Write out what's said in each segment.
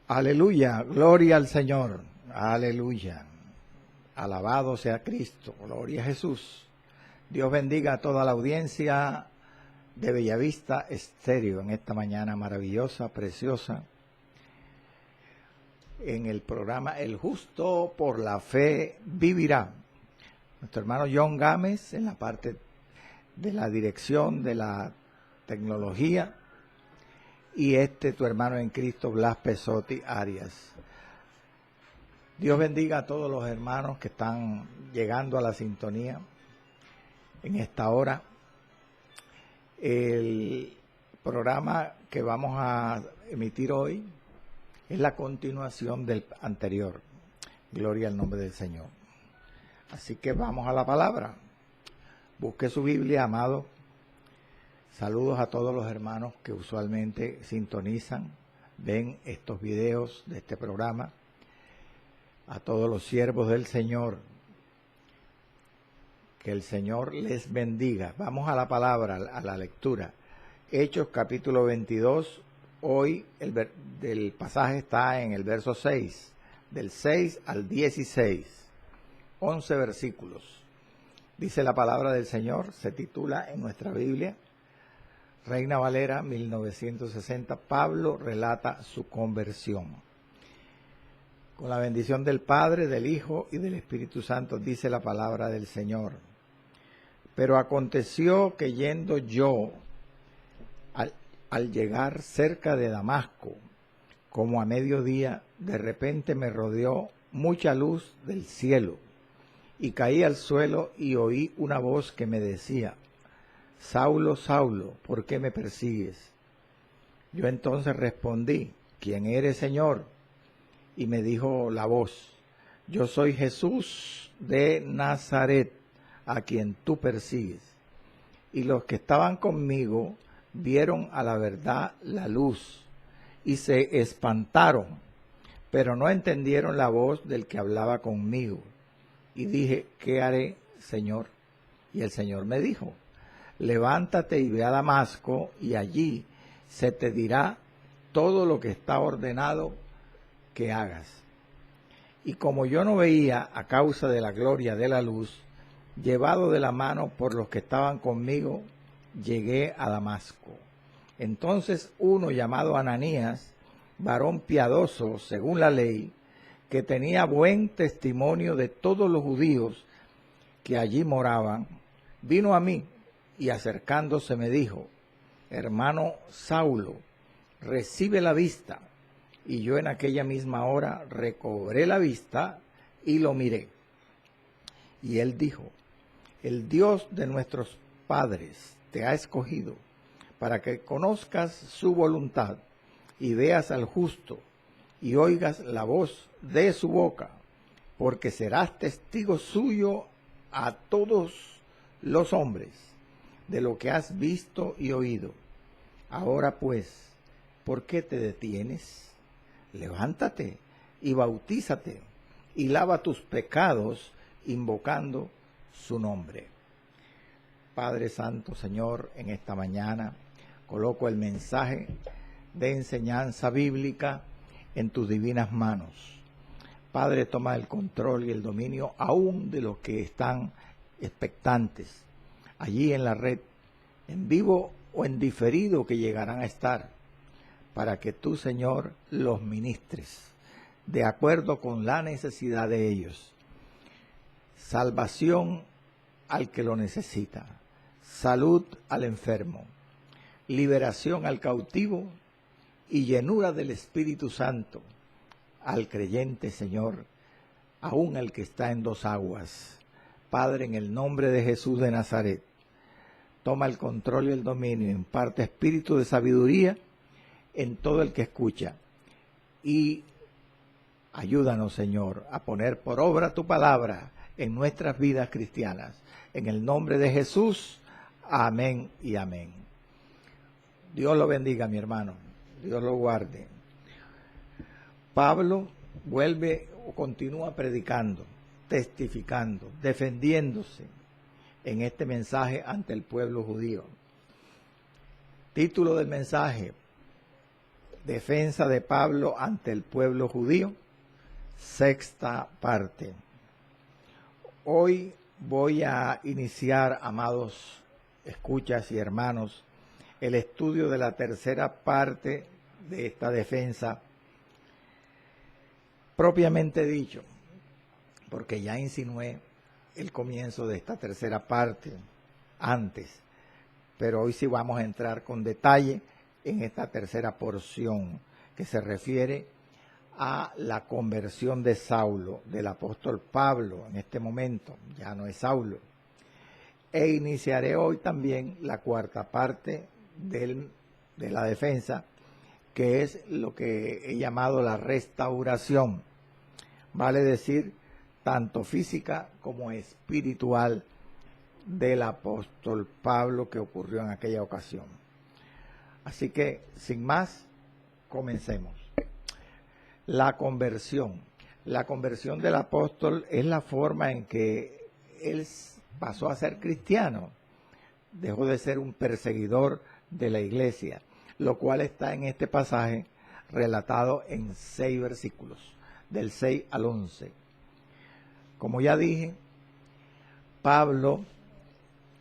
Aleluya, gloria al Señor, aleluya. Alabado sea Cristo, gloria a Jesús. Dios bendiga a toda la audiencia de Bellavista Estéreo en esta mañana maravillosa, preciosa, en el programa El Justo por la Fe Vivirá. Nuestro hermano John Gámez en la parte de la dirección de la tecnología y tu hermano en Cristo, Blas Pesotti Arias. Dios bendiga a todos los hermanos que están llegando a la sintonía en esta hora. El programa que vamos a emitir hoy es la continuación del anterior. Gloria al nombre del Señor. Así que vamos a la palabra. Busque su Biblia, amado. Saludos a todos los hermanos que usualmente sintonizan, ven estos videos de este programa. A todos los siervos del Señor, que el Señor les bendiga. Vamos a la palabra, a la lectura. Hechos capítulo 22, hoy el pasaje está en el verso 6, del 6 al 16, 11 versículos. Dice la palabra del Señor, se titula en nuestra Biblia, Reina Valera 1960, Pablo relata su conversión. Con la bendición del Padre, del Hijo y del Espíritu Santo, dice la palabra del Señor. Pero aconteció que yendo yo al llegar cerca de Damasco, como a mediodía, de repente me rodeó mucha luz del cielo, y caí al suelo y oí una voz que me decía, Saulo, Saulo, ¿por qué me persigues? Yo entonces respondí, ¿quién eres, Señor? Y me dijo la voz, yo soy Jesús de Nazaret, a quien tú persigues. Y los que estaban conmigo vieron a la verdad la luz y se espantaron, pero no entendieron la voz del que hablaba conmigo. Y dije, ¿qué haré, Señor? Y el Señor me dijo, levántate y ve a Damasco, y allí se te dirá todo lo que está ordenado que hagas. Y como yo no veía a causa de la gloria de la luz, llevado de la mano por los que estaban conmigo, llegué a Damasco. Entonces uno llamado Ananías, varón piadoso según la ley, que tenía buen testimonio de todos los judíos que allí moraban, vino a mí y acercándose me dijo, hermano Saulo, recibe la vista. Y yo en aquella misma hora recobré la vista y lo miré. Y él dijo, el Dios de nuestros padres te ha escogido para que conozcas su voluntad y veas al justo y oigas la voz de su boca, porque serás testigo suyo a todos los hombres de lo que has visto y oído. Ahora pues, ¿por qué te detienes? Levántate y bautízate y lava tus pecados invocando su nombre. Padre Santo, Señor, en esta mañana coloco el mensaje de enseñanza bíblica en tus divinas manos. Padre, toma el control y el dominio aún de los que están expectantes allí en la red, en vivo o en diferido que llegarán a estar, para que tú, Señor, los ministres de acuerdo con la necesidad de ellos. Salvación al que lo necesita, salud al enfermo, liberación al cautivo y llenura del Espíritu Santo al creyente, Señor, aún al que está en dos aguas. Padre, en el nombre de Jesús de Nazaret, toma el control y el dominio, imparte espíritu de sabiduría en todo el que escucha, y ayúdanos, Señor, a poner por obra tu palabra en nuestras vidas cristianas. En el nombre de Jesús, amén y amén. Dios lo bendiga, mi hermano. Dios lo guarde. Pablo vuelve o continúa predicando, testificando, defendiéndose en este mensaje ante el pueblo judío. Título del mensaje: Defensa de Pablo ante el pueblo judío, sexta parte. Hoy voy a iniciar, amados escuchas y hermanos, el estudio de la tercera parte de esta defensa, propiamente dicho, porque ya insinué el comienzo de esta tercera parte antes, pero hoy sí vamos a entrar con detalle en esta tercera porción que se refiere a la conversión de Saulo, del apóstol Pablo. En este momento ya no es Saulo. E iniciaré hoy también la cuarta parte de la defensa, que es lo que he llamado la restauración, vale decir, tanto física como espiritual, del apóstol Pablo que ocurrió en aquella ocasión. Así que, sin más, comencemos. La conversión. La conversión del apóstol es la forma en que él pasó a ser cristiano. Dejó de ser un perseguidor de la iglesia, lo cual está en este pasaje relatado en 6 versículos, del 6 al 11. Como ya dije, Pablo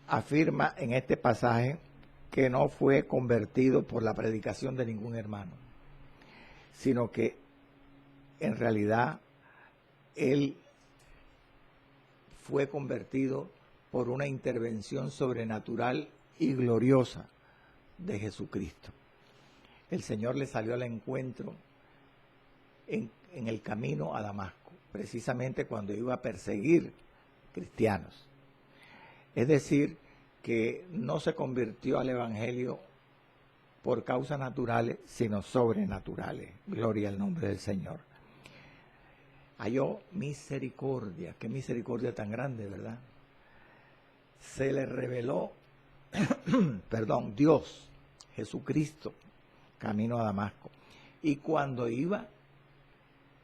afirma en este pasaje que no fue convertido por la predicación de ningún hermano, sino que en realidad él fue convertido por una intervención sobrenatural y gloriosa de Jesucristo. El Señor le salió al encuentro en el camino a Damasco, precisamente cuando iba a perseguir cristianos. Es decir, que no se convirtió al Evangelio por causas naturales, sino sobrenaturales. Gloria al nombre del Señor. Halló misericordia. Qué misericordia tan grande, ¿verdad? Se le reveló, Dios, Jesucristo, camino a Damasco. Y cuando iba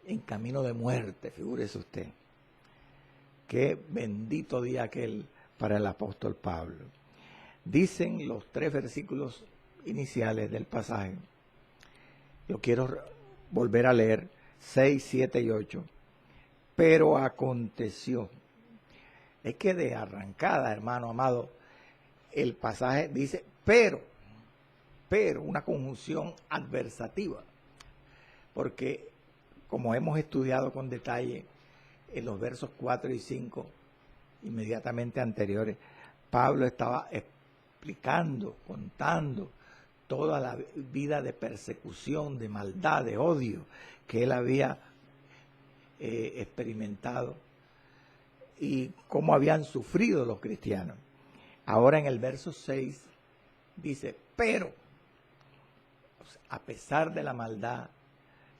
en camino de muerte, figúrese usted, qué bendito día aquel para el apóstol Pablo. Dicen los 3 versículos iniciales del pasaje, yo quiero volver a leer, 6, 7 y 8. Pero aconteció, es que de arrancada, hermano amado, el pasaje dice pero, una conjunción adversativa, porque como hemos estudiado con detalle en los versos 4 y 5, inmediatamente anteriores, Pablo estaba explicando, contando toda la vida de persecución, de maldad, de odio que él había experimentado y cómo habían sufrido los cristianos. Ahora en el verso 6 dice, pero a pesar de la maldad,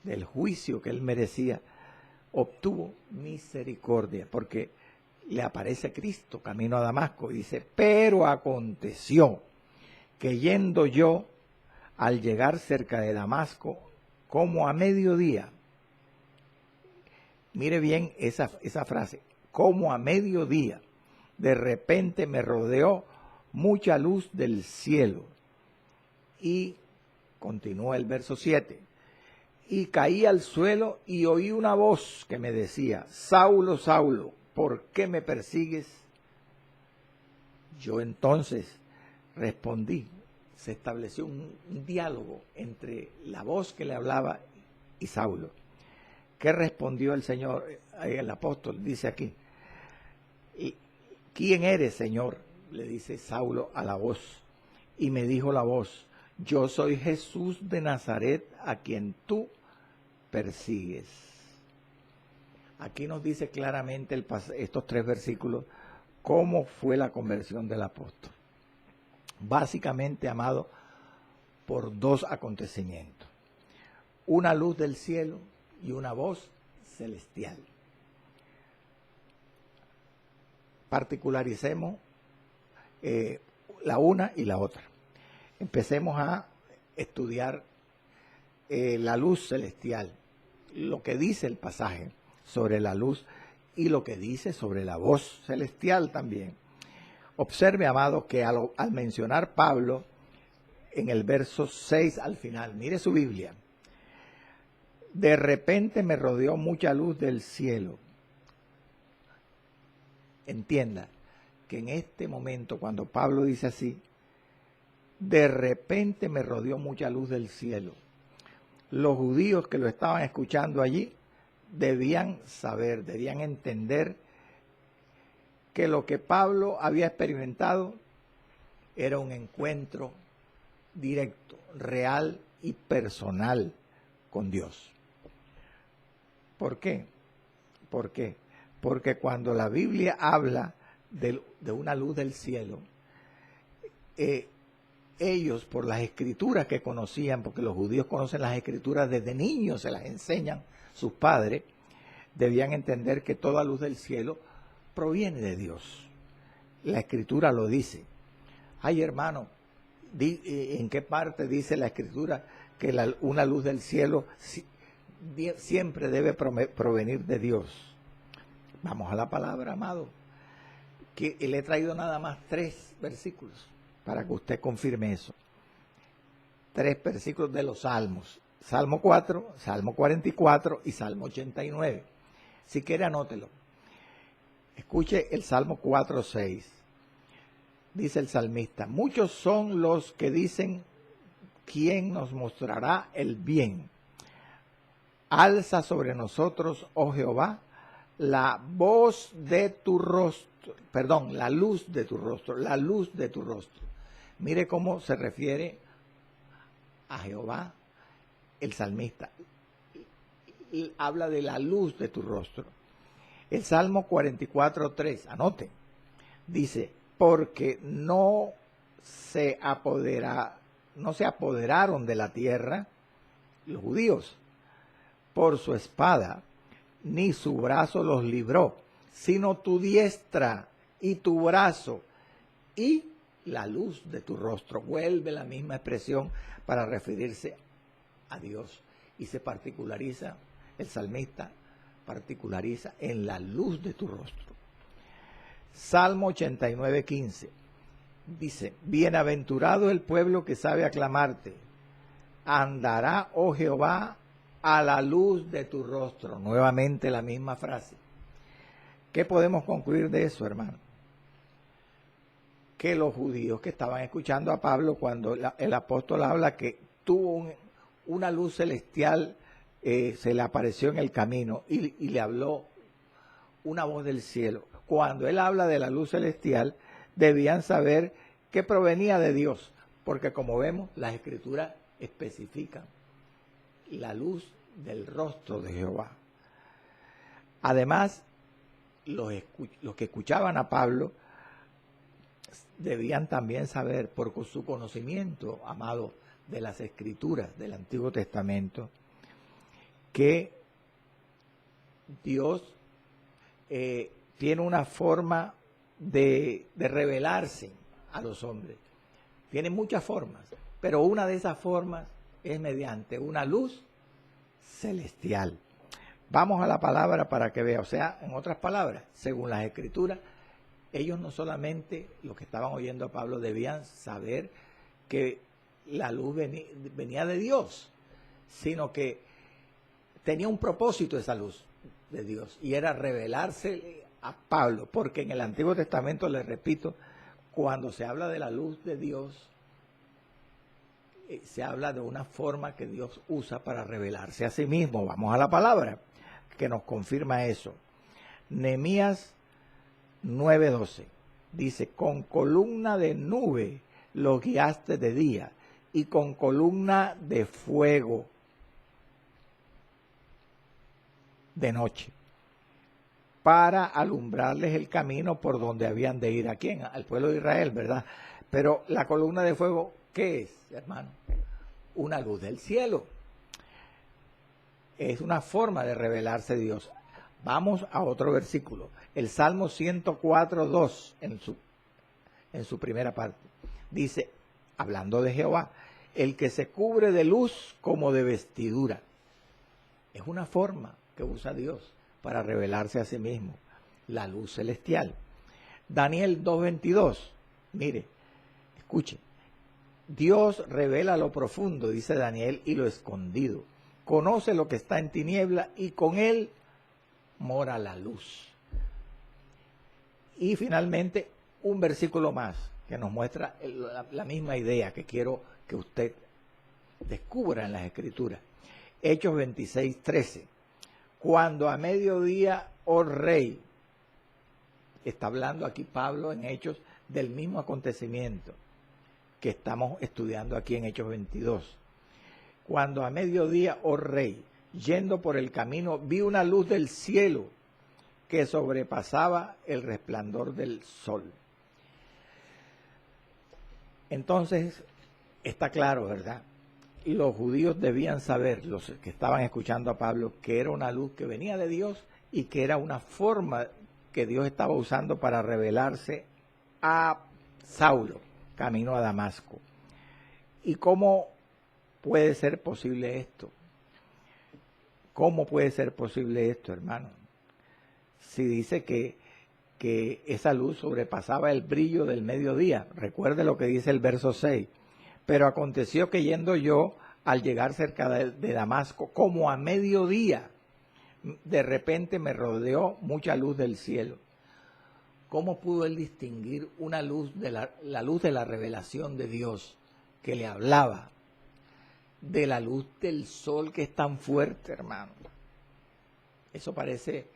del juicio que él merecía, obtuvo misericordia, porque le aparece Cristo camino a Damasco y dice, pero aconteció que yendo yo, al llegar cerca de Damasco, como a mediodía, mire bien esa frase, como a mediodía, de repente me rodeó mucha luz del cielo. Y continúa el verso 7, y caí al suelo y oí una voz que me decía, Saulo, Saulo, ¿por qué me persigues? Yo entonces respondí, se estableció un diálogo entre la voz que le hablaba y Saulo. ¿Qué respondió el Señor, el apóstol? Dice aquí, ¿quién eres, Señor? Le dice Saulo a la voz. Y me dijo la voz, yo soy Jesús de Nazaret, a quien tú persigues. Aquí nos dice claramente estos 3 versículos cómo fue la conversión del apóstol. Básicamente, amado, por 2 acontecimientos. Una luz del cielo y una voz celestial. Particularicemos la una y la otra. Empecemos a estudiar la luz celestial, lo que dice el pasaje sobre la luz y lo que dice sobre la voz celestial también. Observe, amado, que al mencionar Pablo en el verso 6 al final, mire su Biblia, De repente me rodeó mucha luz del cielo. Entienda que en este momento, cuando Pablo dice así, de repente me rodeó mucha luz del cielo. Los judíos que lo estaban escuchando allí debían saber, debían entender que lo que Pablo había experimentado era un encuentro directo, real y personal con Dios. ¿Por qué? ¿Por qué? Porque cuando la Biblia habla de una luz del cielo, ellos, por las escrituras que conocían, porque los judíos conocen las escrituras desde niños, se las enseñan sus padres, debían entender que toda luz del cielo proviene de Dios. La escritura lo dice. Ay, hermano, ¿en qué parte dice la escritura que una luz del cielo siempre debe provenir de Dios? Vamos a la palabra, amado, que le he traído nada más 3 versículos para que usted confirme eso. 3 versículos de los Salmos. Salmo 4, Salmo 44 y Salmo 89. Si quiere, anótelo. Escuche el Salmo 4:6. Dice el salmista: muchos son los que dicen, ¿quién nos mostrará el bien? Alza sobre nosotros, oh Jehová, la luz de tu rostro. La luz de tu rostro. Mire cómo se refiere a Jehová el salmista. Habla de la luz de tu rostro. El Salmo 44:3, anoten, dice: porque no se apoderaron de la tierra los judíos por su espada, ni su brazo los libró, sino tu diestra y tu brazo y la luz de tu rostro. Vuelve la misma expresión para referirse a Dios. Y se particulariza, el salmista particulariza en la luz de tu rostro. Salmo 89:15 dice: bienaventurado el pueblo que sabe aclamarte, andará, oh Jehová, a la luz de tu rostro. Nuevamente la misma frase. ¿Qué podemos concluir de eso, hermano? Que los judíos que estaban escuchando a Pablo cuando el apóstol habla que tuvo una luz celestial, se le apareció en el camino y le habló una voz del cielo. Cuando él habla de la luz celestial, debían saber que provenía de Dios, porque como vemos, las escrituras especifican la luz del rostro de Jehová. Además, los que escuchaban a Pablo debían también saber, por su conocimiento, amado, de las escrituras del Antiguo Testamento, que Dios tiene una forma de revelarse a los hombres. Tiene muchas formas, pero una de esas formas es mediante una luz celestial. Vamos a la palabra para que vea. O sea, en otras palabras, según las escrituras, ellos no solamente, los que estaban oyendo a Pablo, debían saber que la luz venía de Dios, sino que tenía un propósito esa luz de Dios, y era revelarse a Pablo, porque en el Antiguo Testamento, les repito, cuando se habla de la luz de Dios, se habla de una forma que Dios usa para revelarse a sí mismo. Vamos a la palabra que nos confirma eso. Nehemías 9:12 dice: con columna de nube lo guiaste de día y con columna de fuego de noche, para alumbrarles el camino por donde habían de ir. ¿A quién? Al pueblo de Israel, ¿verdad? Pero la columna de fuego, ¿qué es, hermano? Una luz del cielo. Es una forma de revelarse Dios. Vamos a otro versículo. El Salmo 104:2, en su primera parte, dice, hablando de Jehová: el que se cubre de luz como de vestidura. Es una forma que usa Dios para revelarse a sí mismo, la luz celestial. Daniel 2:22, mire, escuche: Dios revela lo profundo, dice Daniel, y lo escondido. conoce lo que está en tiniebla y con él mora la luz. Y finalmente, un versículo más que nos muestra la misma idea que quiero que usted descubra en las Escrituras. Hechos 26:13. Cuando a mediodía, oh rey, está hablando aquí Pablo en Hechos del mismo acontecimiento que estamos estudiando aquí en Hechos 22. Cuando a mediodía, oh rey, yendo por el camino, vi una luz del cielo que sobrepasaba el resplandor del sol. Entonces, está claro, ¿verdad? Y los judíos debían saber, los que estaban escuchando a Pablo, que era una luz que venía de Dios y que era una forma que Dios estaba usando para revelarse a Saulo, camino a Damasco. ¿Y cómo puede ser posible esto? ¿Cómo puede ser posible esto, hermano? Si dice que esa luz sobrepasaba el brillo del mediodía. Recuerde lo que dice el verso 6. Pero aconteció que yendo yo, al llegar cerca de Damasco, como a mediodía, de repente me rodeó mucha luz del cielo. ¿Cómo pudo él distinguir una luz la luz de la revelación de Dios que le hablaba de la luz del sol que es tan fuerte, hermano? Eso parece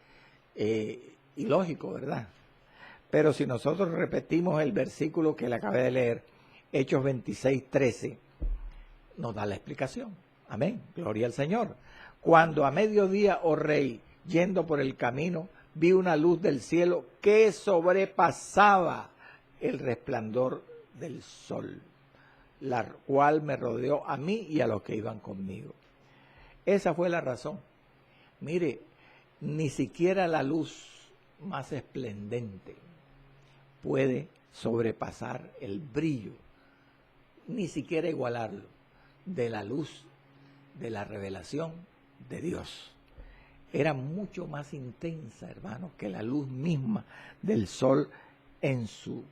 ilógico, ¿verdad? Pero si nosotros repetimos el versículo que le acabé de leer, Hechos 26:13, nos da la explicación. Amén, gloria al Señor. Cuando a mediodía, oh rey, yendo por el camino, vi una luz del cielo que sobrepasaba el resplandor del sol, la cual me rodeó a mí y a los que iban conmigo. Esa fue la razón. Mire, ni siquiera la luz más esplendente puede sobrepasar el brillo, ni siquiera igualarlo, de la luz de la revelación de Dios. Era mucho más intensa, hermano, que la luz misma del sol en su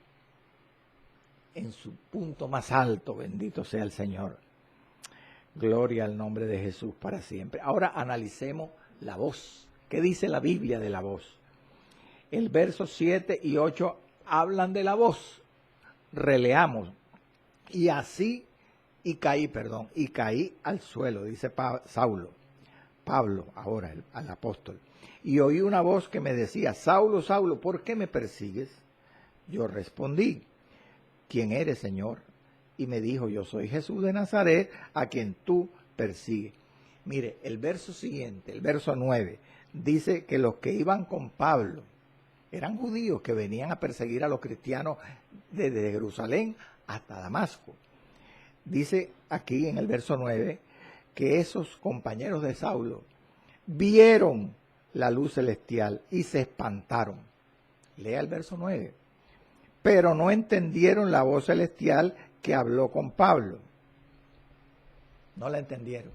punto más alto. Bendito sea el Señor. Gloria al nombre de Jesús para siempre. Ahora analicemos la voz. ¿Qué dice la Biblia de la voz? El verso 7 y 8 hablan de la voz. Releamos. Y caí al suelo, dice Pablo, ahora al apóstol. Y oí una voz que me decía, Saulo, Saulo, ¿por qué me persigues? Yo respondí, ¿quién eres, Señor? Y me dijo, yo soy Jesús de Nazaret, a quien tú persigues. Mire, el verso siguiente, el verso 9, dice que los que iban con Pablo eran judíos que venían a perseguir a los cristianos desde Jerusalén hasta Damasco. Dice aquí en el verso 9 que esos compañeros de Saulo vieron la luz celestial y se espantaron. Lea el verso 9. Pero no entendieron la voz celestial que habló con Pablo. No la entendieron.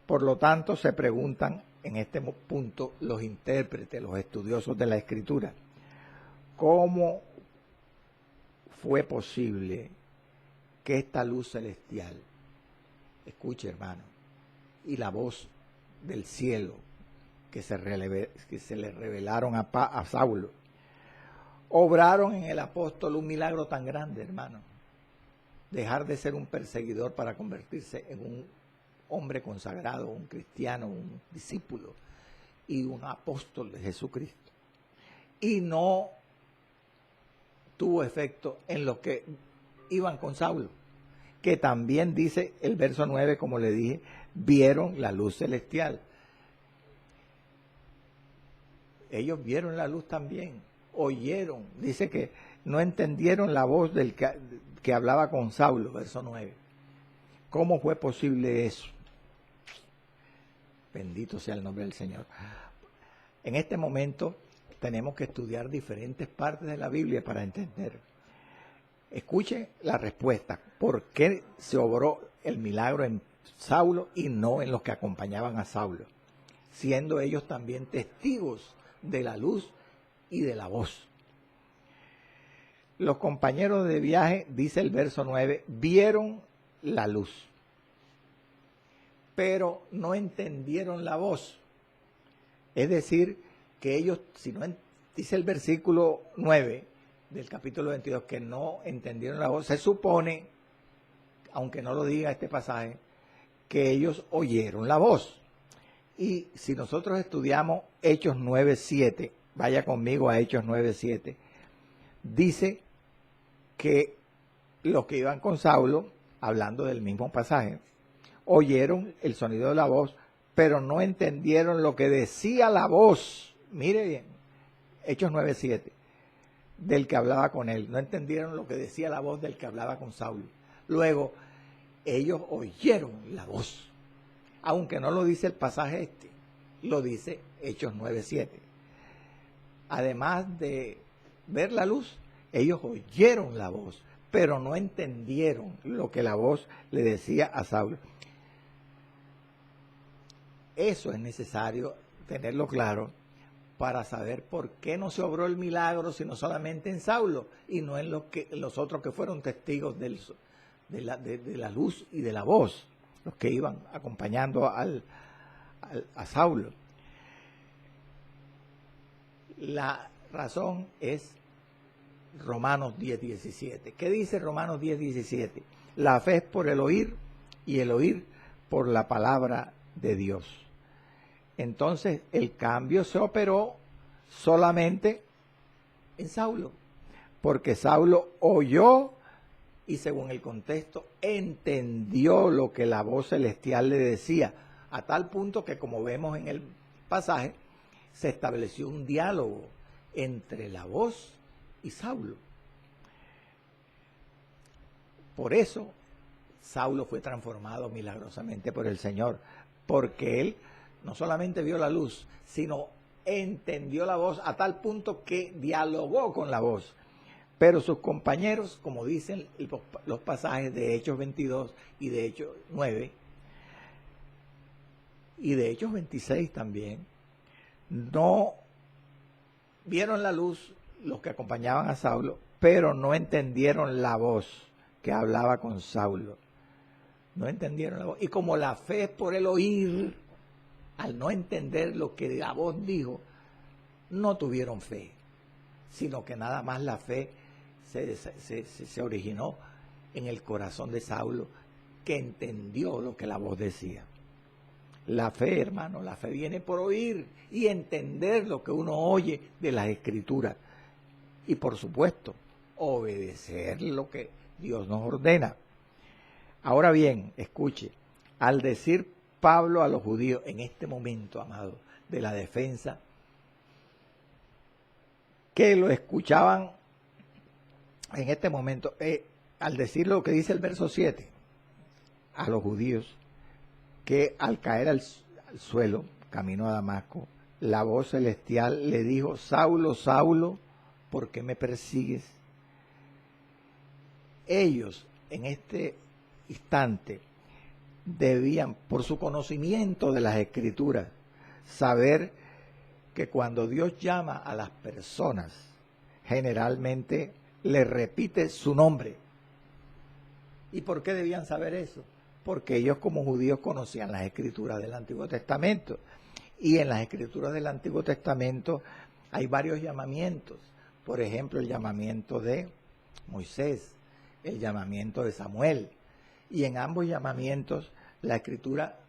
Por lo tanto, se preguntan en este punto los intérpretes, los estudiosos de la Escritura, ¿cómo fue posible que esta luz celestial, escuche hermano, y la voz del cielo que se le revelaron a Saulo, obraron en el apóstol un milagro tan grande, hermano? Dejar de ser un perseguidor para convertirse en un hombre consagrado, un cristiano, un discípulo y un apóstol de Jesucristo. Y no tuvo efecto en los que iban con Saulo, que también dice el verso 9, como le dije, vieron la luz celestial. Ellos vieron la luz también, oyeron, dice que no entendieron la voz del que hablaba con Saulo, verso 9. ¿Cómo fue posible eso? Bendito sea el nombre del Señor. En este momento tenemos que estudiar diferentes partes de la Biblia para entender. Escuchen la respuesta. ¿Por qué se obró el milagro en Saulo y no en los que acompañaban a Saulo? Siendo ellos también testigos de la luz y de la voz. Los compañeros de viaje, dice el verso 9, vieron la luz. pero no entendieron la voz. Es decir, que ellos, dice el versículo 9 del capítulo 22, que no entendieron la voz, se supone, aunque no lo diga este pasaje, que ellos oyeron la voz. Y si nosotros estudiamos Hechos 9:7, vaya conmigo a Hechos 9:7, dice que los que iban con Saulo, hablando del mismo pasaje, oyeron el sonido de la voz, pero no entendieron lo que decía la voz. Mire bien, Hechos 9:7, del que hablaba con él. No entendieron lo que decía la voz del que hablaba con Saulo. Luego, ellos oyeron la voz. Aunque no lo dice el pasaje este, lo dice Hechos 9:7. Además de ver la luz, ellos oyeron la voz, pero no entendieron lo que la voz le decía a Saulo. Eso es necesario tenerlo claro para saber por qué no se obró el milagro, sino solamente en Saulo y no en los otros que fueron testigos de la luz y de la voz, los que iban acompañando a Saulo. La razón es Romanos 10:17. ¿Qué dice Romanos 10:17? La fe es por el oír y el oír por la palabra de Dios. Entonces el cambio se operó solamente en Saulo, porque Saulo oyó y según el contexto entendió lo que la voz celestial le decía, a tal punto que, como vemos en el pasaje, se estableció un diálogo entre la voz y Saulo. Por eso Saulo fue transformado milagrosamente por el Señor, porque él no solamente vio la luz, sino entendió la voz a tal punto que dialogó con la voz. Pero sus compañeros, como dicen los pasajes de Hechos 22 y de Hechos 9, y de Hechos 26 también, no vieron la luz los que acompañaban a Saulo, pero no entendieron la voz que hablaba con Saulo. No entendieron la voz. Y como la fe es por el oír, al no entender lo que la voz dijo, no tuvieron fe, sino que nada más la fe se originó en el corazón de Saulo, que entendió lo que la voz decía. La fe, hermano, la fe viene por oír y entender lo que uno oye de las Escrituras. Y por supuesto, obedecer lo que Dios nos ordena. Ahora bien, escuche, al decir Pablo a los judíos en este momento, amado, de la defensa, que lo escuchaban en este momento, al decir lo que dice el verso 7, a los judíos, que al caer al suelo, camino a Damasco, la voz celestial le dijo: Saulo, Saulo, ¿por qué me persigues? Ellos en este instante debían, por su conocimiento de las Escrituras, saber que cuando Dios llama a las personas, generalmente le repite su nombre. ¿Y por qué debían saber eso? Porque ellos como judíos conocían las Escrituras del Antiguo Testamento. Y en las Escrituras del Antiguo Testamento hay varios llamamientos. Por ejemplo, el llamamiento de Moisés, el llamamiento de Samuel. Y en ambos llamamientos la Escritura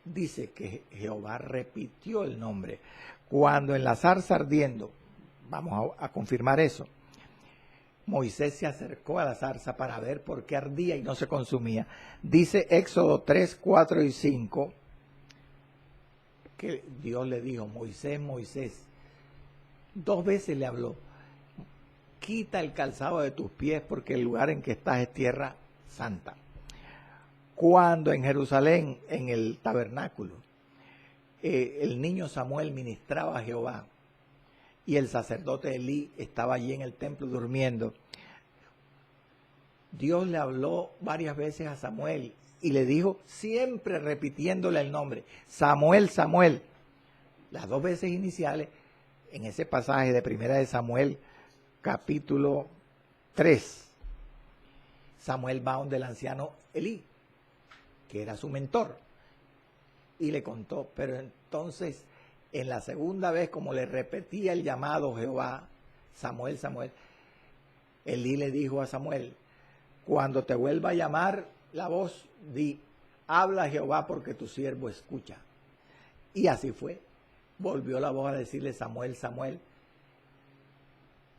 dice que Jehová repitió el nombre. Cuando en la zarza ardiendo, vamos a confirmar eso, Moisés se acercó a la zarza para ver por qué ardía y no se consumía. Dice Éxodo 3, 4 y 5 que Dios le dijo: Moisés, Moisés, 2 veces le habló: quita el calzado de tus pies porque el lugar en que estás es tierra santa. Cuando en Jerusalén, en el tabernáculo, el niño Samuel ministraba a Jehová y el sacerdote Elí estaba allí en el templo durmiendo, Dios le habló varias veces a Samuel y le dijo, siempre repitiéndole el nombre: Samuel, Samuel. Las 2 veces iniciales en ese pasaje de Primera de Samuel, capítulo 3. Samuel va donde el anciano Elí, que era su mentor, y le contó. Pero entonces, en la segunda vez, como le repetía el llamado Jehová, Samuel, Samuel, Elí le dijo a Samuel, cuando te vuelva a llamar la voz, di, habla Jehová porque tu siervo escucha. Y así fue. Volvió la voz a decirle, Samuel, Samuel.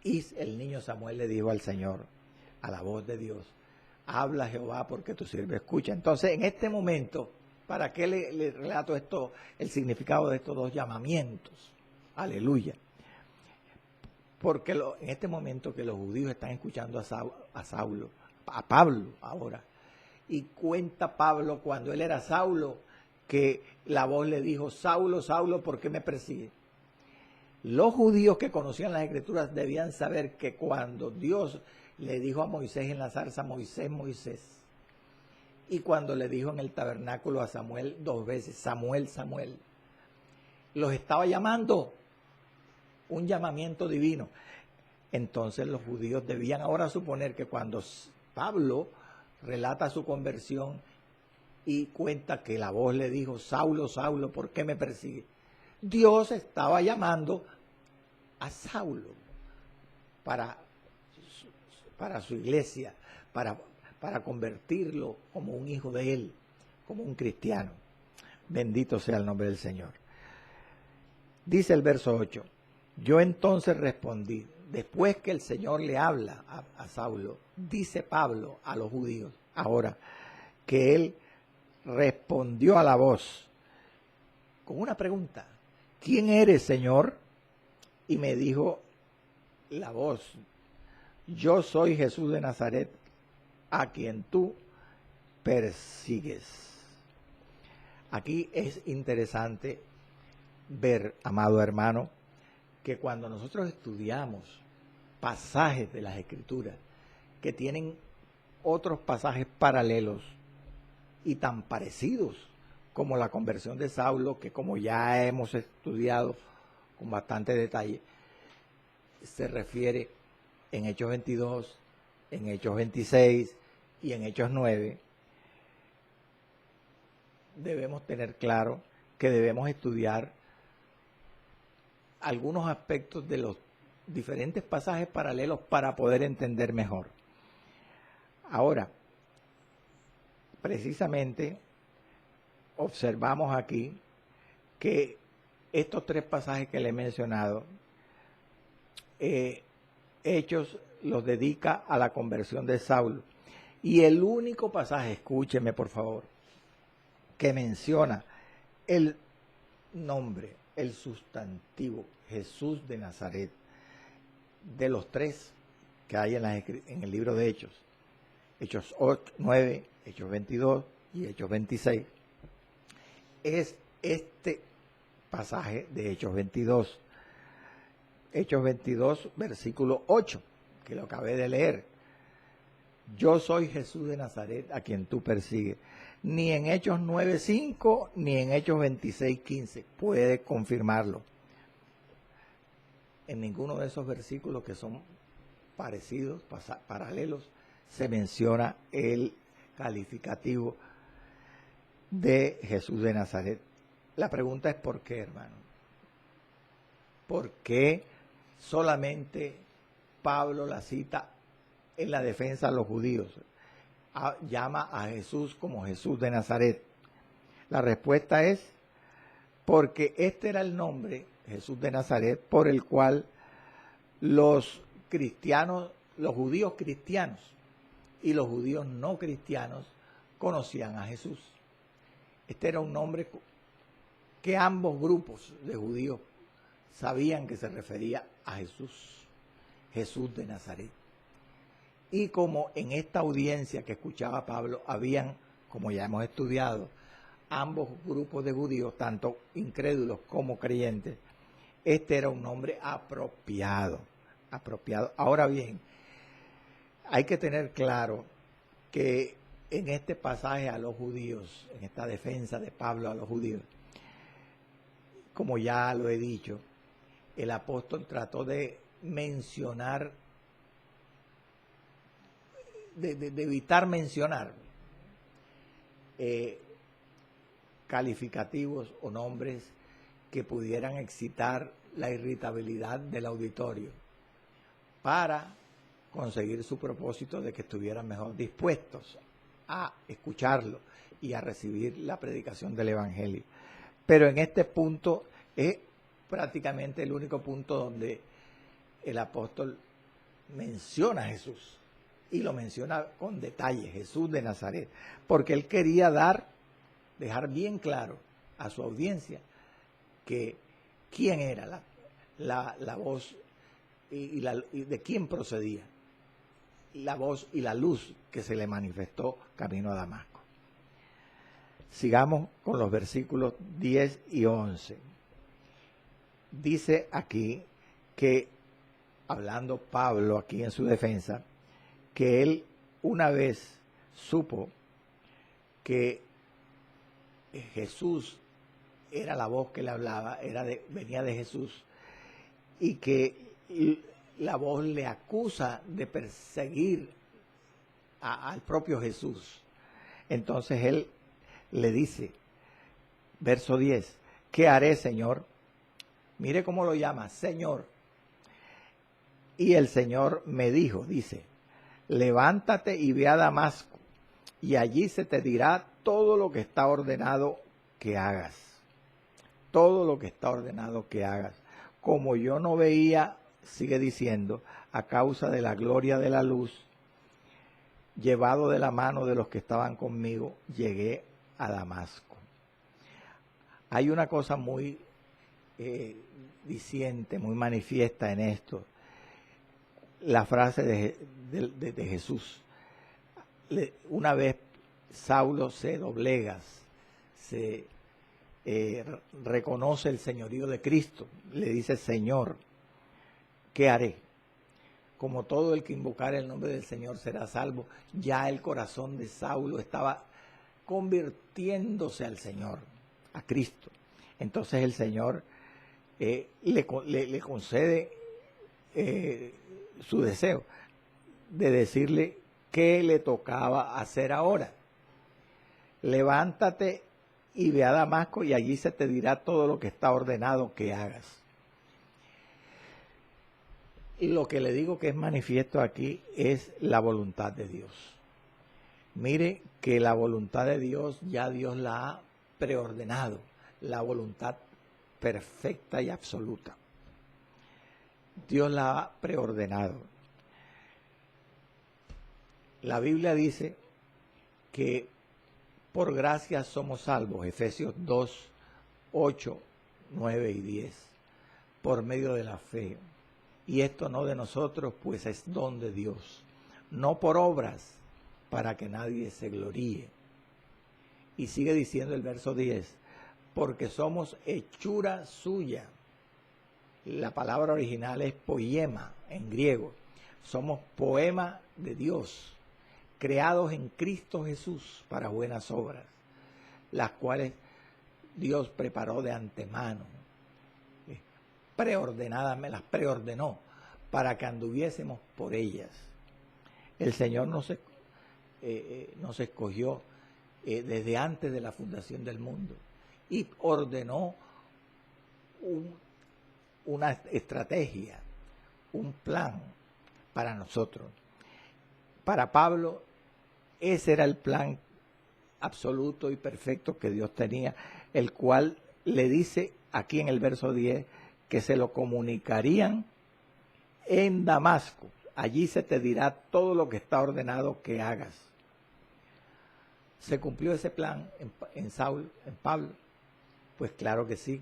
Y el niño Samuel le dijo al Señor, a la voz de Dios, habla Jehová porque tu siervo escucha. Entonces, en este momento, ¿para qué le relato esto, el significado de estos dos llamamientos? Aleluya. Porque en este momento que los judíos están escuchando a Pablo ahora, y cuenta Pablo cuando él era Saulo, que la voz le dijo, Saulo, Saulo, ¿por qué me persigues? Los judíos que conocían las Escrituras debían saber que cuando Dios le dijo a Moisés en la zarza, Moisés, Moisés, y cuando le dijo en el tabernáculo a Samuel 2 veces, Samuel, Samuel, los estaba llamando, un llamamiento divino. Entonces los judíos debían ahora suponer que cuando Pablo relata su conversión y cuenta que la voz le dijo, Saulo, Saulo, ¿por qué me persigue? Dios estaba llamando a Saulo para su iglesia, para convertirlo como un hijo de él, como un cristiano. Bendito sea el nombre del Señor. Dice el verso 8, yo entonces respondí, después que el Señor le habla a Saulo, dice Pablo a los judíos, ahora que él respondió a la voz con una pregunta, ¿quién eres, Señor? Y me dijo la voz, yo soy Jesús de Nazaret, a quien tú persigues. Aquí es interesante ver, amado hermano, que cuando nosotros estudiamos pasajes de las Escrituras que tienen otros pasajes paralelos y tan parecidos como la conversión de Saulo, que como ya hemos estudiado con bastante detalle, se refiere en Hechos 22, en Hechos 26 y en Hechos 9, debemos tener claro que debemos estudiar algunos aspectos de los diferentes pasajes paralelos para poder entender mejor. Ahora, precisamente, observamos aquí que estos tres pasajes que le he mencionado, Hechos los dedica a la conversión de Saulo. Y el único pasaje, escúcheme por favor, que menciona el nombre, el sustantivo Jesús de Nazaret, de los tres que hay en el libro de Hechos, Hechos 8, 9, Hechos 22 y Hechos 26, es este pasaje de Hechos 22. Hechos 22, versículo 8, que lo acabé de leer. Yo soy Jesús de Nazaret, a quien tú persigues. Ni en Hechos 9:5, ni en Hechos 26:15 puede confirmarlo. En ninguno de esos versículos que son parecidos, paralelos, se menciona el calificativo de Jesús de Nazaret. La pregunta es ¿por qué, hermano? ¿Por qué solamente Pablo la cita en la defensa a los judíos? Llama a Jesús como Jesús de Nazaret. La respuesta es porque este era el nombre, Jesús de Nazaret, por el cual los cristianos, los judíos cristianos y los judíos no cristianos conocían a Jesús. Este era un nombre que ambos grupos de judíos sabían que se refería a Jesús, Jesús de Nazaret. Y como en esta audiencia que escuchaba Pablo, habían, como ya hemos estudiado, ambos grupos de judíos, tanto incrédulos como creyentes, este era un nombre apropiado. Ahora bien, hay que tener claro que en este pasaje a los judíos, en esta defensa de Pablo a los judíos, como ya lo he dicho, el apóstol trató de mencionar, de evitar mencionar calificativos o nombres que pudieran excitar la irritabilidad del auditorio para conseguir su propósito de que estuvieran mejor dispuestos a escucharlo y a recibir la predicación del Evangelio. Pero en este punto es prácticamente el único punto donde el apóstol menciona a Jesús, y lo menciona con detalle, Jesús de Nazaret, porque él quería dejar bien claro a su audiencia que quién era la voz y de quién procedía la voz y la luz que se le manifestó camino a Damasco. Sigamos con los versículos 10 y 11. Dice aquí que, hablando Pablo aquí en su defensa, que él una vez supo que Jesús era la voz que le hablaba, venía de Jesús, y que la voz le acusa de perseguir al propio Jesús. Entonces él le dice, verso 10, ¿qué haré, Señor? Mire cómo lo llama, Señor. Y el Señor me dijo, dice, levántate y ve a Damasco, y allí se te dirá todo lo que está ordenado que hagas. Todo lo que está ordenado que hagas. Como yo no veía, sigue diciendo, a causa de la gloria de la luz, llevado de la mano de los que estaban conmigo, llegué a Damasco. Hay una cosa muy diciente, muy manifiesta en esto. La frase de Jesús. Una vez Saulo se doblega, se reconoce el señorío de Cristo, le dice, Señor, ¿qué haré? Como todo el que invocar el nombre del Señor será salvo. Ya el corazón de Saulo estaba convirtiéndose al Señor, a Cristo. Entonces el Señor le concede su deseo de decirle qué le tocaba hacer ahora. Levántate y ve a Damasco, y allí se te dirá todo lo que está ordenado que hagas. Y lo que le digo que es manifiesto aquí es la voluntad de Dios. Mire que la voluntad de Dios ya Dios la ha preordenado, la voluntad perfecta y absoluta. Dios la ha preordenado. La Biblia dice que por gracia somos salvos, Efesios 2, 8, 9 y 10, por medio de la fe. Y esto no de nosotros, pues es don de Dios, no por obras, para que nadie se gloríe. Y sigue diciendo el verso 10, porque somos hechura suya. La palabra original es poema en griego. Somos poema de Dios, creados en Cristo Jesús para buenas obras, las cuales Dios preparó de antemano, preordenadamente, las preordenó para que anduviésemos por ellas. El Señor nos escogió desde antes de la fundación del mundo y ordenó una estrategia, un plan para nosotros. Para Pablo, ese era el plan absoluto y perfecto que Dios tenía, el cual le dice aquí en el verso 10 que se lo comunicarían en Damasco. Allí se te dirá todo lo que está ordenado que hagas. ¿Se cumplió ese plan en Pablo? Pues claro que sí.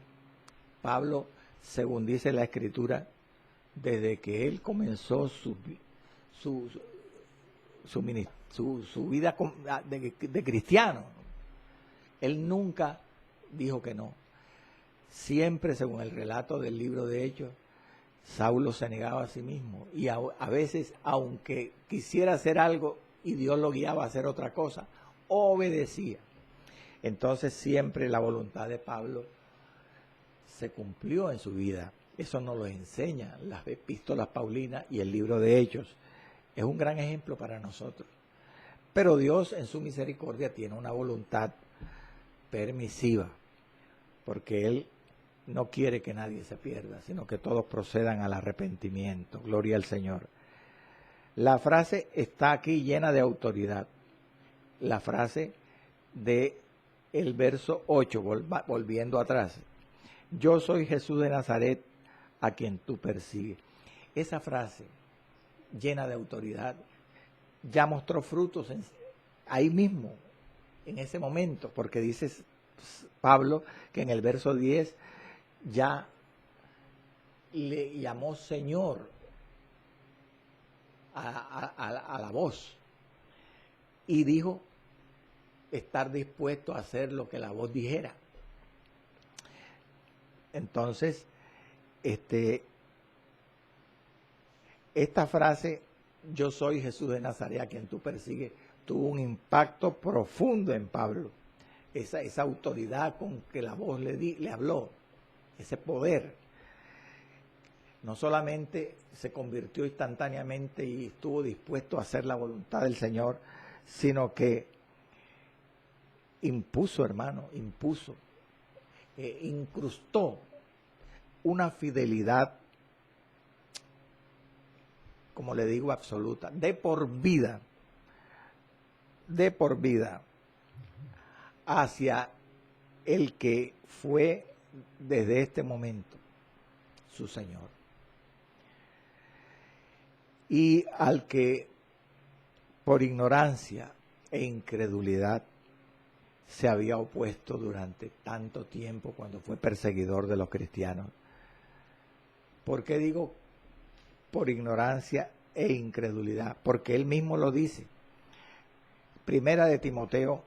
Pablo, según dice la Escritura, desde que él comenzó su vida de cristiano, él nunca dijo que no. Siempre, según el relato del libro de Hechos, Saulo se negaba a sí mismo y a veces, aunque quisiera hacer algo y Dios lo guiaba a hacer otra cosa, obedecía. Entonces siempre la voluntad de Pablo se cumplió en su vida. Eso nos lo enseña las epístolas paulinas y el libro de Hechos. Es un gran ejemplo para nosotros. Pero Dios en su misericordia tiene una voluntad permisiva, porque Él no quiere que nadie se pierda, sino que todos procedan al arrepentimiento. Gloria al Señor. La frase está aquí llena de autoridad. La frase de el verso 8, volviendo atrás. Yo soy Jesús de Nazaret, a quien tú persigues. Esa frase llena de autoridad ya mostró frutos ahí mismo, en ese momento, porque dice Pablo que en el verso 10 ya le llamó Señor a la voz y dijo estar dispuesto a hacer lo que la voz dijera. Entonces, esta frase, yo soy Jesús de Nazaret, a quien tú persigues, tuvo un impacto profundo en Pablo. Esa autoridad con que la voz le habló, ese poder, no solamente se convirtió instantáneamente y estuvo dispuesto a hacer la voluntad del Señor, sino que impuso, incrustó una fidelidad, como le digo, absoluta, de por vida, hacia el que fue desde este momento su Señor. Y al que por ignorancia e incredulidad se había opuesto durante tanto tiempo cuando fue perseguidor de los cristianos. ¿Por qué digo por ignorancia e incredulidad? Porque él mismo lo dice. Primera de Timoteo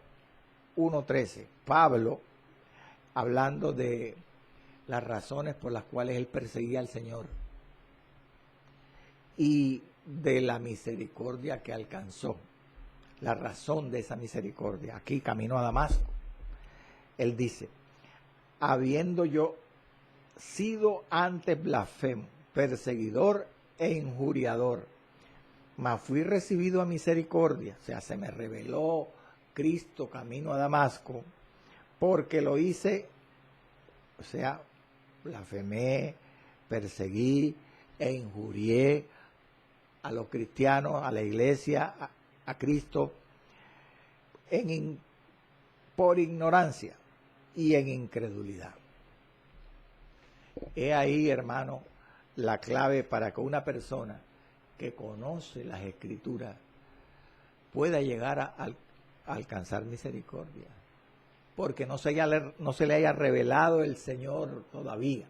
1:13. Pablo, hablando de las razones por las cuales él perseguía al Señor y de la misericordia que alcanzó, la razón de esa misericordia, aquí camino a Damasco, él dice, habiendo yo sido antes blasfemo, perseguidor e injuriador, mas fui recibido a misericordia, o sea, se me reveló Cristo camino a Damasco, porque lo hice, o sea, blasfemé, perseguí e injurié a los cristianos, a la iglesia, a Cristo, por ignorancia y en incredulidad. He ahí, hermano, la clave para que una persona que conoce las Escrituras pueda llegar a alcanzar misericordia, porque no se le haya revelado el Señor todavía.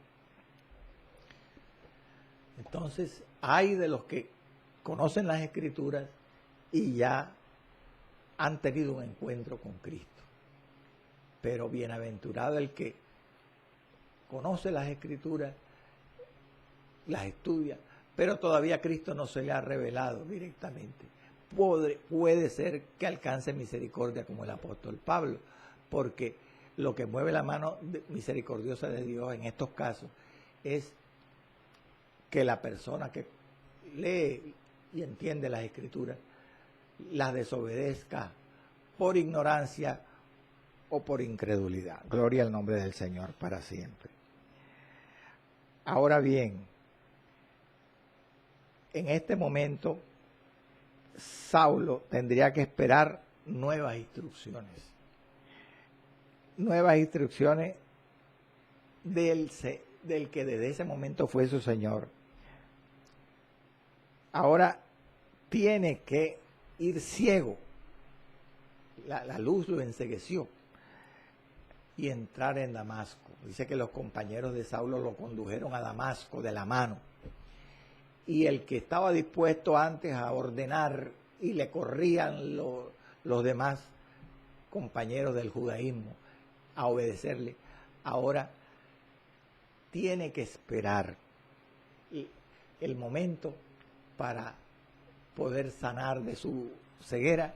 Entonces, hay de los que conocen las Escrituras y ya han tenido un encuentro con Cristo. Pero bienaventurado el que conoce las Escrituras, las estudia, pero todavía Cristo no se le ha revelado directamente. Puede ser que alcance misericordia como el apóstol Pablo, porque lo que mueve la mano misericordiosa de Dios en estos casos es que la persona que lee y entiende las Escrituras las desobedezca por ignorancia o por incredulidad. Gloria al nombre del Señor para siempre. Ahora bien, en este momento Saulo tendría que esperar nuevas instrucciones del que desde ese momento fue su Señor. Ahora tiene que ir ciego, la luz lo encegueció, y entrar en Damasco. Dice que los compañeros de Saulo lo condujeron a Damasco de la mano, y el que estaba dispuesto antes a ordenar y le corrían los demás compañeros del judaísmo a obedecerle, ahora tiene que esperar el momento para poder sanar de su ceguera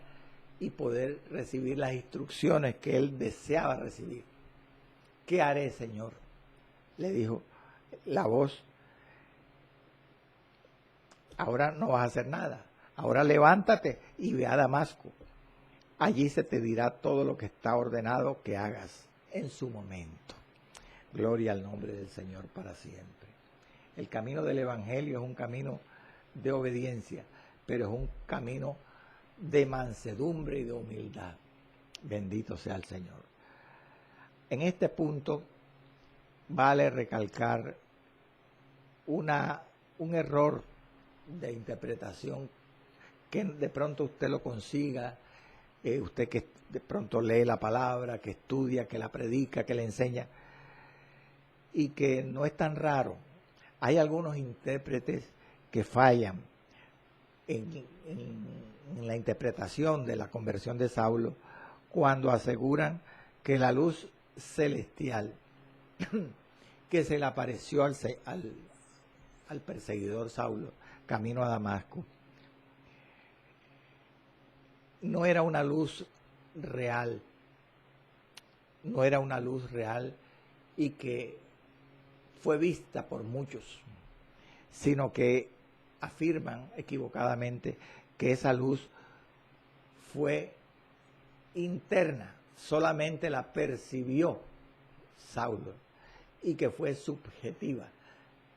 y poder recibir las instrucciones que él deseaba recibir. ¿Qué haré, Señor?, le dijo la voz. Ahora no vas a hacer nada. Ahora levántate y ve a Damasco. allí se te dirá todo lo que está ordenado que hagas en su momento. Gloria al nombre del Señor para siempre. El camino del Evangelio es un camino de obediencia, pero es un camino de mansedumbre y de humildad. Bendito sea el Señor. En este punto vale recalcar un error de interpretación que de pronto usted lo consiga, usted que de pronto lee la palabra, que estudia, que la predica, que le enseña, y que no es tan raro. Hay algunos intérpretes que fallan en la interpretación de la conversión de Saulo cuando aseguran que la luz celestial que se le apareció al perseguidor Saulo camino a Damasco no era una luz real, y que fue vista por muchos, sino que afirman equivocadamente que esa luz fue interna, solamente la percibió Saulo, y que fue subjetiva,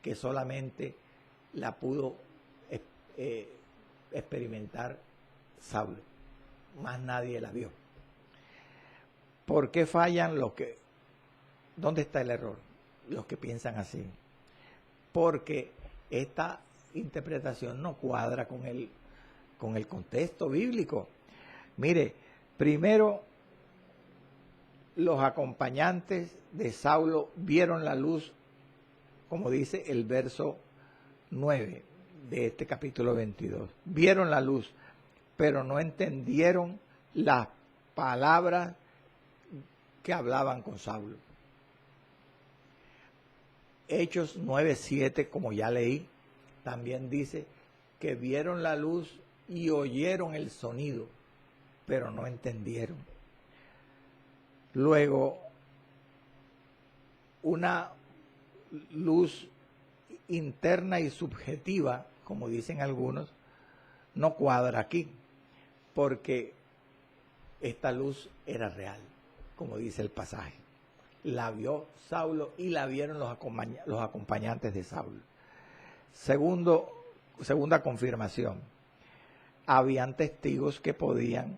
que solamente la pudo experimentar Saulo, más nadie la vio. ¿Por qué fallan dónde está el error? Los que piensan así. Porque esta interpretación no cuadra con el contexto bíblico. Mire, primero los acompañantes de Saulo vieron la luz, como dice el verso 9 de este capítulo 22. Vieron la luz, pero no entendieron las palabras que hablaban con Saulo. Hechos 9:7, como ya leí, también dice que vieron la luz y oyeron el sonido, pero no entendieron. Luego, una luz interna y subjetiva, como dicen algunos, no cuadra aquí, porque esta luz era real, como dice el pasaje. La vio Saulo y la vieron los acompañantes de Saulo. Segunda confirmación. Habían testigos que podían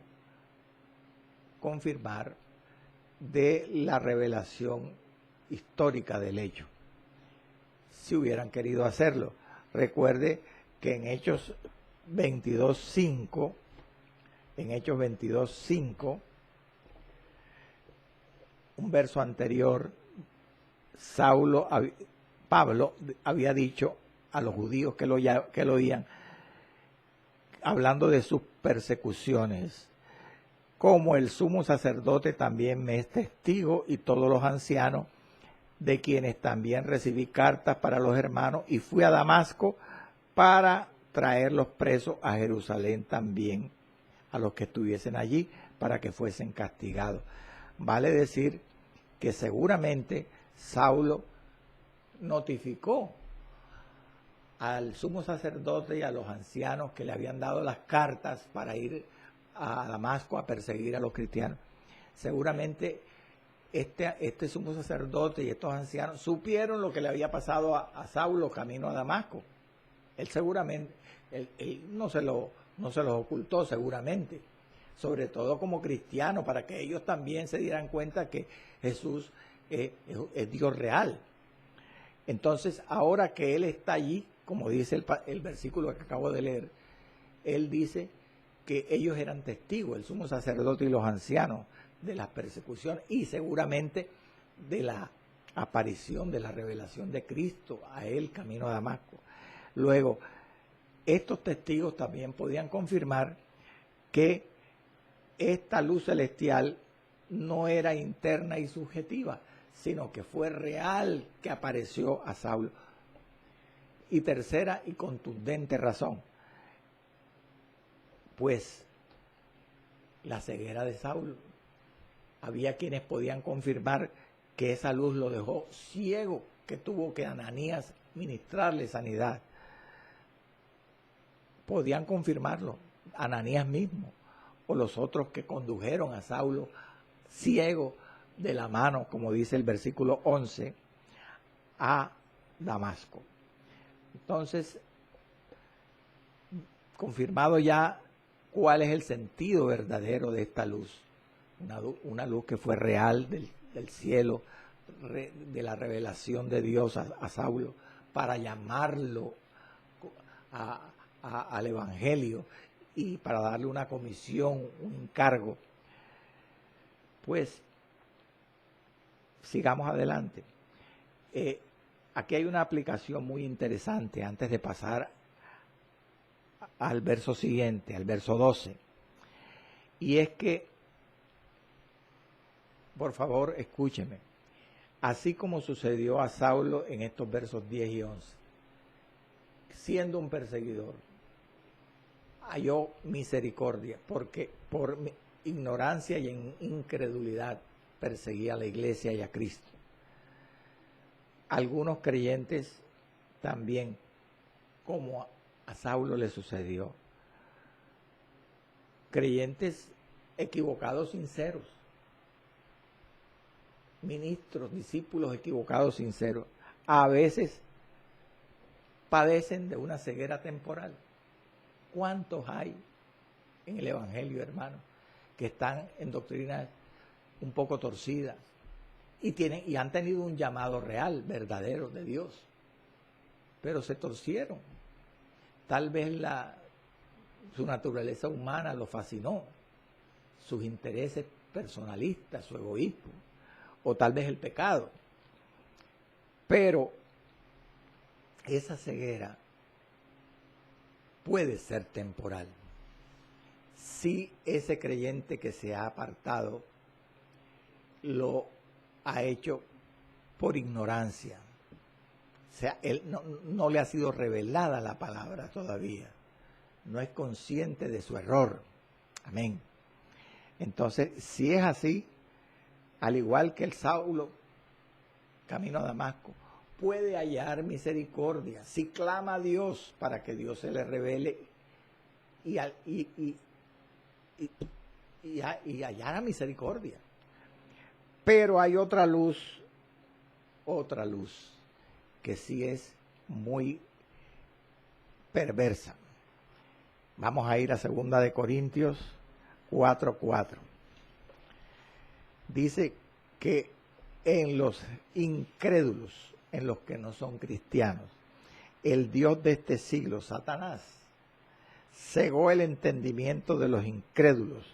confirmar de la revelación histórica del hecho, si hubieran querido hacerlo. Recuerde que en Hechos 22:5, un verso anterior, Pablo había dicho a los judíos que lo oían, hablando de sus persecuciones: como el sumo sacerdote también me es testigo, y todos los ancianos, de quienes también recibí cartas para los hermanos, y fui a Damasco para traerlos presos a Jerusalén también, a los que estuviesen allí, para que fuesen castigados. Vale decir que seguramente Saulo notificó al sumo sacerdote y a los ancianos que le habían dado las cartas para ir a Damasco a perseguir a los cristianos. Seguramente este sumo sacerdote y estos ancianos supieron lo que le había pasado a Saulo camino a Damasco. Él seguramente, él no se los ocultó seguramente, sobre todo como cristiano, para que ellos también se dieran cuenta que Jesús es Dios real. Entonces, ahora que él está allí, como dice el versículo que acabo de leer, él dice que ellos eran testigos, el sumo sacerdote y los ancianos, de las persecuciones y seguramente de la aparición, de la revelación de Cristo a él camino a Damasco. Luego, estos testigos también podían confirmar que esta luz celestial no era interna y subjetiva, sino que fue real, que apareció a Saulo. Y tercera y contundente razón, pues la ceguera de Saulo. Había quienes podían confirmar que esa luz lo dejó ciego, que tuvo que Ananías ministrarle sanidad. Podían confirmarlo, Ananías mismo, o los otros que condujeron a Saulo ciego de la mano, como dice el versículo 11, a Damasco. Entonces, confirmado ya cuál es el sentido verdadero de esta luz, una luz que fue real del cielo, de la revelación de Dios a Saulo, para llamarlo al Evangelio y para darle una comisión, un encargo. Pues, sigamos adelante. Aquí hay una aplicación muy interesante antes de pasar al verso siguiente, al verso 12. Y es que, por favor, escúcheme. Así como sucedió a Saulo en estos versos 10 y 11, siendo un perseguidor, halló misericordia, porque por ignorancia y en incredulidad perseguía a la iglesia y a Cristo. Algunos creyentes también, como a Saulo le sucedió, creyentes equivocados, sinceros, ministros, discípulos equivocados, sinceros, a veces padecen de una ceguera temporal. ¿Cuántos hay en el Evangelio, hermano, que están en doctrinas un poco torcidas y han tenido un llamado real, verdadero de Dios, pero se torcieron? Tal vez su naturaleza humana lo fascinó, sus intereses personalistas, su egoísmo, o tal vez el pecado. Pero esa ceguera puede ser temporal. Si ese creyente que se ha apartado lo ha hecho por ignorancia, o sea, él no le ha sido revelada la palabra todavía, no es consciente de su error. Amén. Entonces, si es así, al igual que el Saulo camino a Damasco, puede hallar misericordia si clama a Dios para que Dios se le revele y hallara misericordia. Pero hay otra luz que sí es muy perversa. Vamos a ir a 2 de Corintios 4:4. Dice que en los incrédulos, en los que no son cristianos, el Dios de este siglo, Satanás, cegó el entendimiento de los incrédulos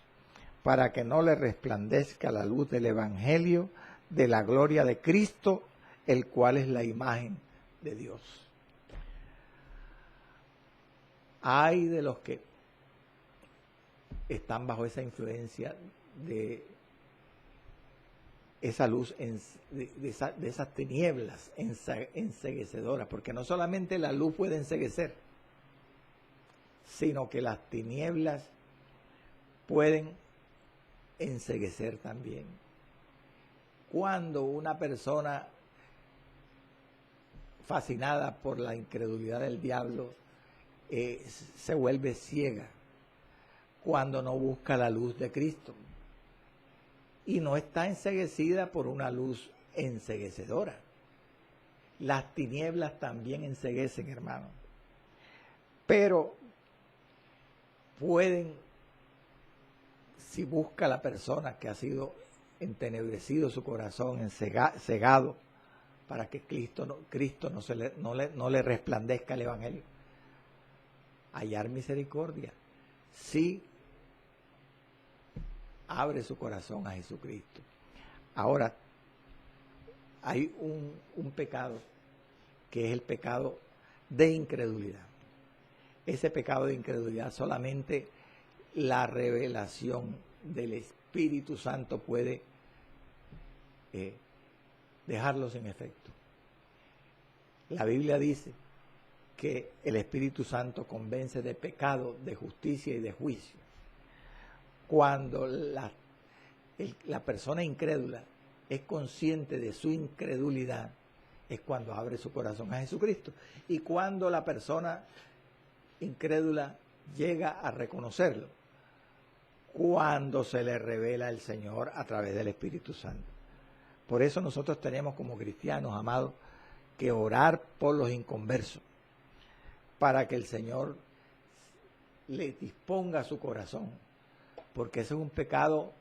para que no le resplandezca la luz del Evangelio de la gloria de Cristo, el cual es la imagen de Dios. Hay de los que están bajo esa influencia de esa luz, de esas tinieblas enceguecedoras, porque no solamente la luz puede enceguecer, sino que las tinieblas pueden enceguecer también. Cuando una persona fascinada por la incredulidad del diablo se vuelve ciega, cuando no busca la luz de Cristo y no está enceguecida por una luz enceguecedora. Las tinieblas también enceguecen, hermano, pero pueden, si busca la persona que ha sido entenebrecido su corazón, cegado, para que Cristo no le resplandezca el Evangelio, hallar misericordia, si abre su corazón a Jesucristo. Ahora, hay un pecado que es el pecado de incredulidad. Ese pecado de incredulidad solamente la revelación del Espíritu Santo puede dejarlo sin efecto. La Biblia dice que el Espíritu Santo convence de pecado, de justicia y de juicio. Cuando la persona incrédula es consciente de su incredulidad, es cuando abre su corazón a Jesucristo. Y cuando la persona incrédula llega a reconocerlo, cuando se le revela el Señor a través del Espíritu Santo. Por eso nosotros tenemos como cristianos, amados, que orar por los inconversos, para que el Señor le disponga su corazón, porque ese es un pecado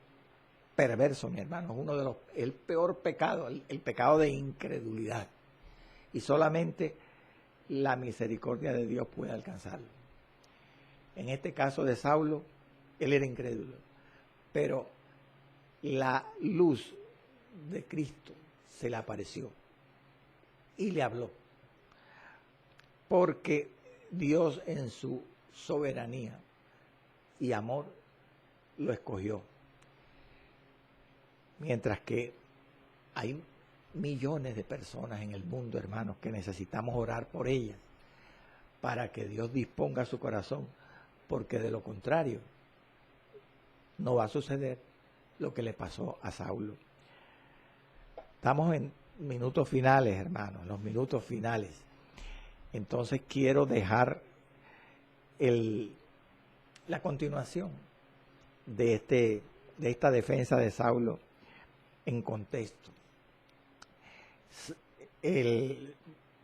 perverso, mi hermano, es uno de el peor pecado, el pecado de incredulidad, y solamente la misericordia de Dios puede alcanzarlo. En este caso de Saulo, él era incrédulo, pero la luz de Cristo se le apareció y le habló, porque Dios en su soberanía y amor lo escogió. Mientras que hay millones de personas en el mundo, hermanos, que necesitamos orar por ellas para que Dios disponga su corazón, porque de lo contrario no va a suceder lo que le pasó a Saulo. Estamos en minutos finales, hermanos, los minutos finales. Entonces quiero dejar la continuación de esta defensa de Saulo en contexto. El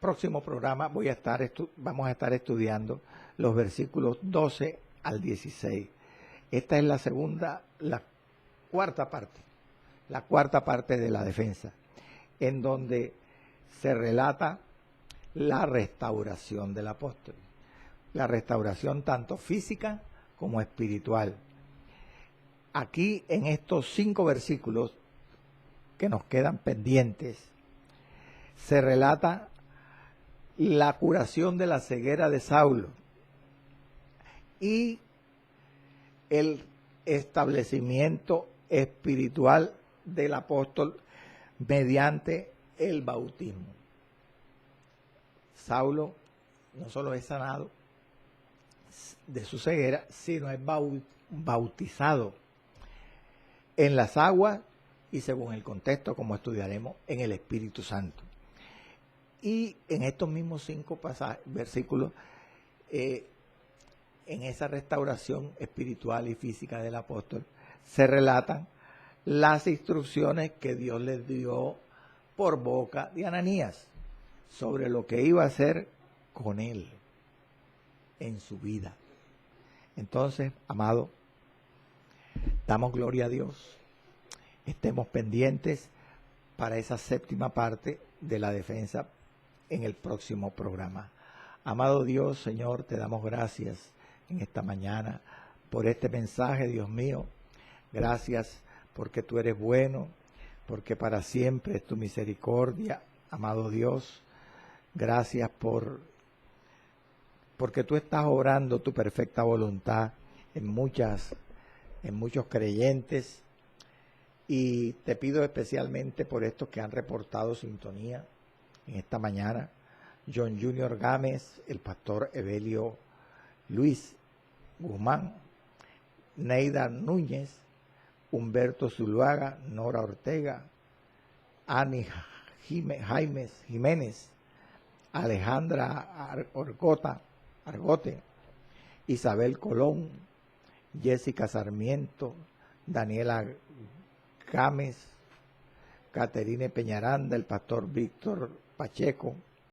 próximo programa vamos a estar estudiando los versículos 12 al 16. Esta es la cuarta parte de la defensa, en donde se relata la restauración del apóstol, la restauración tanto física como espiritual. Aquí en estos 5 versículos que nos quedan pendientes, se relata la curación de la ceguera de Saulo y el establecimiento espiritual del apóstol mediante el bautismo. Saulo no solo es sanado de su ceguera, sino es bautizado en las aguas y, según el contexto, como estudiaremos, en el Espíritu Santo. Y en estos mismos 5 versículos, en esa restauración espiritual y física del apóstol, se relatan las instrucciones que Dios les dio por boca de Ananías sobre lo que iba a hacer con él en su vida. Entonces, amado, damos gloria a Dios. Estemos pendientes para esa 7ª parte de la defensa en el próximo programa. Amado Dios, Señor, te damos gracias en esta mañana por este mensaje, Dios mío. Gracias porque tú eres bueno, porque para siempre es tu misericordia, amado Dios. Gracias porque tú estás obrando tu perfecta voluntad en muchos creyentes, y te pido especialmente por estos que han reportado sintonía en esta mañana: John Junior Gámez, el pastor Evelio Luis Guzmán, Neida Núñez, Humberto Zuluaga, Nora Ortega, Ani Jiménez, Alejandra Argote, Isabel Colón, Jessica Sarmiento, Daniela Gámez, Caterine Peñaranda, el pastor Víctor Pacheco,